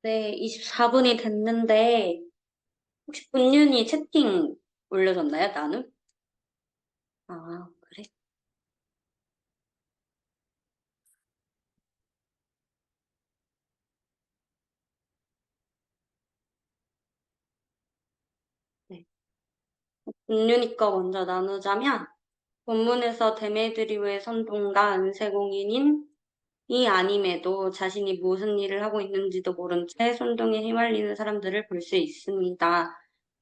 네, 24분이 됐는데, 혹시 본윤이 채팅 올려줬나요? 나는? 아, 그래? 네. 본윤이 거 먼저 나누자면, 본문에서 데메드리오의 선동가 은세공인인 이 아님에도 자신이 무슨 일을 하고 있는지도 모른 채 선동에 휘말리는 사람들을 볼 수 있습니다.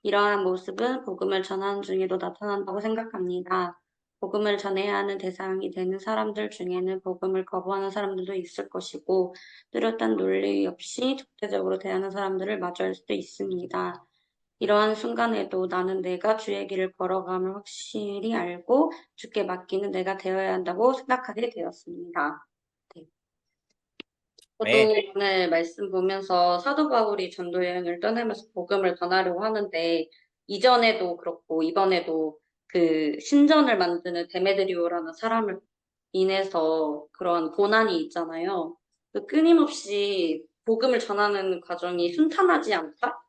이러한 모습은 복음을 전하는 중에도 나타난다고 생각합니다. 복음을 전해야 하는 대상이 되는 사람들 중에는 복음을 거부하는 사람들도 있을 것이고, 뚜렷한 논리 없이 적대적으로 대하는 사람들을 마주할 수도 있습니다. 이러한 순간에도 나는 내가 주의 길을 걸어감을 확실히 알고 주께 맡기는 내가 되어야 한다고 생각하게 되었습니다. 네. 저도 네, 오늘 말씀 보면서 사도 바울이 전도 여행을 떠나면서 복음을 전하려고 하는데, 이전에도 그렇고 이번에도 그 신전을 만드는 데메드리오라는 사람을 인해서 그런 고난이 있잖아요. 그 끊임없이 복음을 전하는 과정이 순탄하지 않다?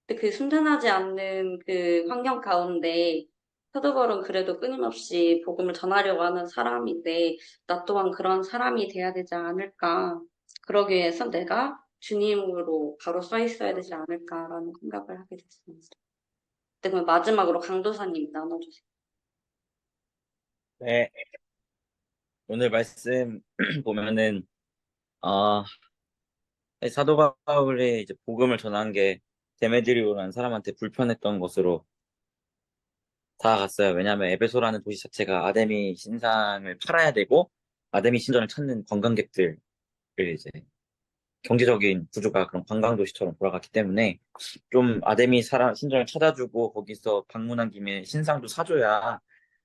근데 그 순탄하지 않는 그 환경 가운데 사도 바울은 그래도 끊임없이 복음을 전하려고 하는 사람인데, 나 또한 그런 사람이 돼야 되지 않을까. 그러기 위해서 내가 주님으로 바로 서 있어야 되지 않을까라는 생각을 하게 됐습니다. 네, 그럼 마지막으로 강도사님 나눠주세요. 네. 오늘 말씀 보면은, 아, 사도 바울이 이제 복음을 전한 게 데메드리오라는 사람한테 불편했던 것으로 다가갔어요. 왜냐하면 에베소라는 도시 자체가 아데미 신상을 팔아야 되고, 아데미 신전을 찾는 관광객들을 이제 경제적인 구조가 그런 관광 도시처럼 돌아갔기 때문에 좀 아데미 신전을 찾아주고 거기서 방문한 김에 신상도 사줘야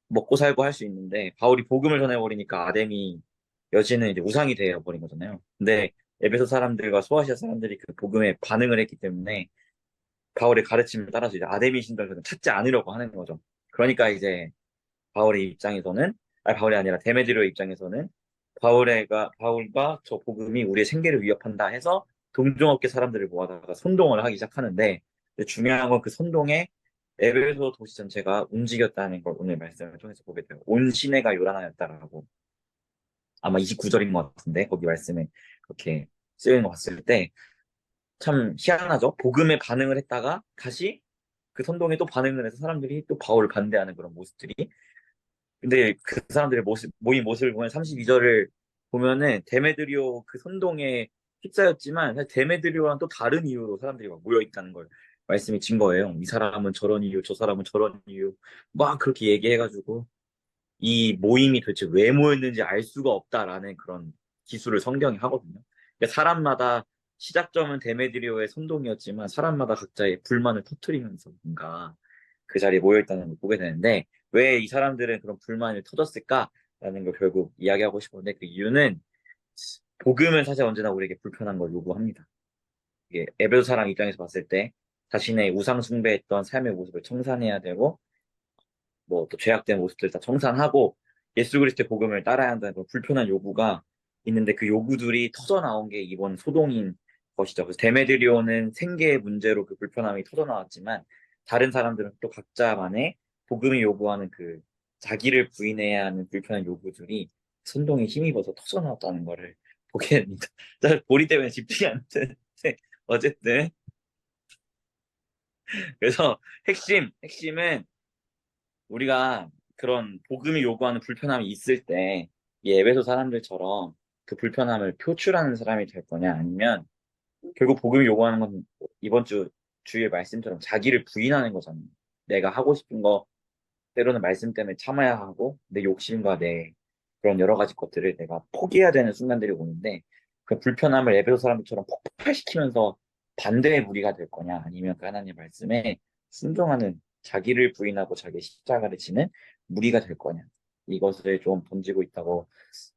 먹고 살고 할 수 있는데 바울이 복음을 전해버리니까 아데미 여신은 이제 우상이 되어버린 거잖아요. 근데 에베소 사람들과 소아시아 사람들이 그 복음에 반응을 했기 때문에 바울의 가르침을 따라서 이제 아데미 신전을 찾지 않으려고 하는 거죠. 그러니까 이제 바울의 입장에서는 바울이 아니라 데메드로의 입장에서는 바울과 저 복음이 우리의 생계를 위협한다 해서 동종업계 사람들을 모아다가 선동을 하기 시작하는데 중요한 건 그 선동에 에베소 도시 전체가 움직였다는 걸 오늘 말씀을 통해서 보게 돼요. 온 시내가 요란하였다라고 아마 29절인 것 같은데 거기 말씀에 그렇게 쓰여있는 거 봤을 때 참 희한하죠. 복음에 반응을 했다가 다시 그 선동에 또 반응을 해서 사람들이 또 바울을 반대하는 그런 모습들이 근데 그 사람들의 모인 모습을 보면 32절을 보면은 데메드리오 그 선동에 휩싸였지만 사실 데메드리오랑 또 다른 이유로 사람들이 막 모여 있다는 걸 말씀이 진 거예요. 이 사람은 저런 이유, 저 사람은 저런 이유 막 그렇게 얘기해가지고 이 모임이 도대체 왜 모였는지 알 수가 없다라는 그런 기술을 성경이 하거든요. 그러니까 사람마다 시작점은 데메드리오의 선동이었지만 사람마다 각자의 불만을 터뜨리면서 뭔가 그 자리에 모여있다는 걸 보게 되는데 왜 이 사람들은 그런 불만을 터졌을까라는 걸 결국 이야기하고 싶은데 그 이유는 복음은 사실 언제나 우리에게 불편한 걸 요구합니다. 이게 에베소 사람 입장에서 봤을 때 자신의 우상 숭배했던 삶의 모습을 청산해야 되고 뭐 또 죄악된 모습들 다 청산하고 예수 그리스도의 복음을 따라야 한다는 그런 불편한 요구가 있는데 그 요구들이 터져 나온 게 이번 소동인 것이죠. 그래서 데메드리오는 생계의 문제로 그 불편함이 터져 나왔지만 다른 사람들은 또 각자만의 복음이 요구하는 그 자기를 부인해야 하는 불편한 요구들이 선동에 힘입어서 터져 나왔다는 거를 보게 됩니다. 보리 때문에 집중이 안 되는데 어쨌든 그래서 핵심은 우리가 그런 복음이 요구하는 불편함이 있을 때, 이 에베소 사람들처럼 그 불편함을 표출하는 사람이 될 거냐, 아니면 결국 복음이 요구하는 건 이번 주의 말씀처럼 자기를 부인하는 거잖아요. 내가 하고 싶은 거, 때로는 말씀 때문에 참아야 하고, 내 욕심과 내 그런 여러 가지 것들을 내가 포기해야 되는 순간들이 오는데, 그 불편함을 에베소 사람들처럼 폭발시키면서 반대의 무리가 될 거냐, 아니면 그 하나님 말씀에 순종하는 자기를 부인하고 자기 십자가를 지는 무리가 될 거냐. 이것을 좀 던지고 있다고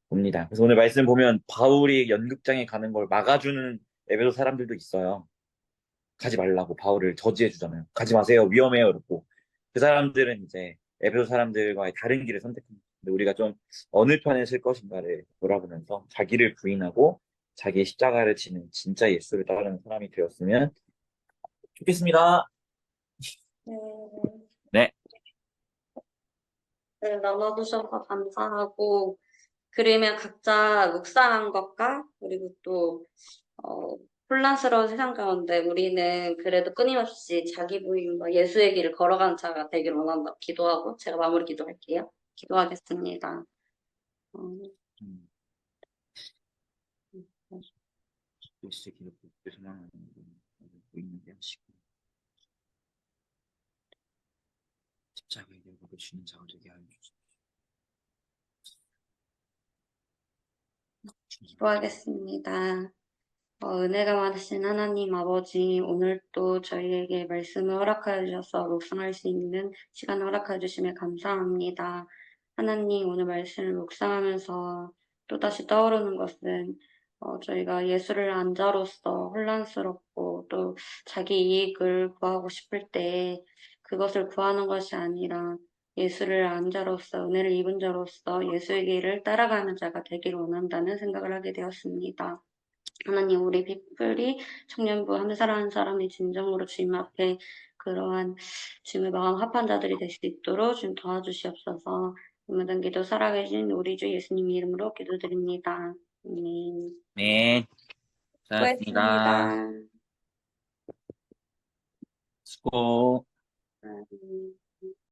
봅니다. 그래서 오늘 말씀 보면 바울이 연극장에 가는 걸 막아주는 에베소 사람들도 있어요. 가지 말라고 바울을 저지해 주잖아요. 가지 마세요. 위험해요. 이러고. 그 사람들은 이제 에베소 사람들과의 다른 길을 선택합니다. 근데 우리가 좀 어느 편에 설 것인가를 돌아보면서 자기를 부인하고 자기의 십자가를 지는 진짜 예수를 따르는 사람이 되었으면 좋겠습니다. 네, 네, 네, 나눠주셔서 감사하고, 그러면 각자 묵상한 것과, 그리고 또, 어, 혼란스러운 세상 가운데 우리는 그래도 끊임없이 자기 부인과 예수의 길을 걸어가는 자가 되길 원한다. 기도하고, 제가 마무리 기도할게요. 기도하겠습니다. 어, 음, 예수의 길을 걷고 소망하는 보이는데 하시고 십자가의 결과를 주는 자가 되게 하여 주시옵소서. 기도하겠습니다. 은혜가 많으신 하나님 아버지, 오늘 또 저희에게 말씀을 허락하여 주셔서 묵상할 수 있는 시간을 허락하여 주심에 감사합니다. 하나님, 오늘 말씀을 묵상하면서 또다시 떠오르는 것은 저희가 예수를 안 자로서 혼란스럽고 또 자기 이익을 구하고 싶을 때 그것을 구하는 것이 아니라 예수를 안 자로서 은혜를 입은 자로서 예수의 길을 따라가는 자가 되기를 원한다는 생각을 하게 되었습니다. 하나님, 우리 피플이 청년부 한 사람 한 사람이 진정으로 주님 앞에 그러한 주님의 마음 합한 자들이 될 수 있도록 좀 도와주시옵소서. 이 모든 기도 살아계신 우리 주 예수님 이름으로 기도드립니다. 아멘. 네, 잘했습니다. 수고했습니다. 수고. 아멘.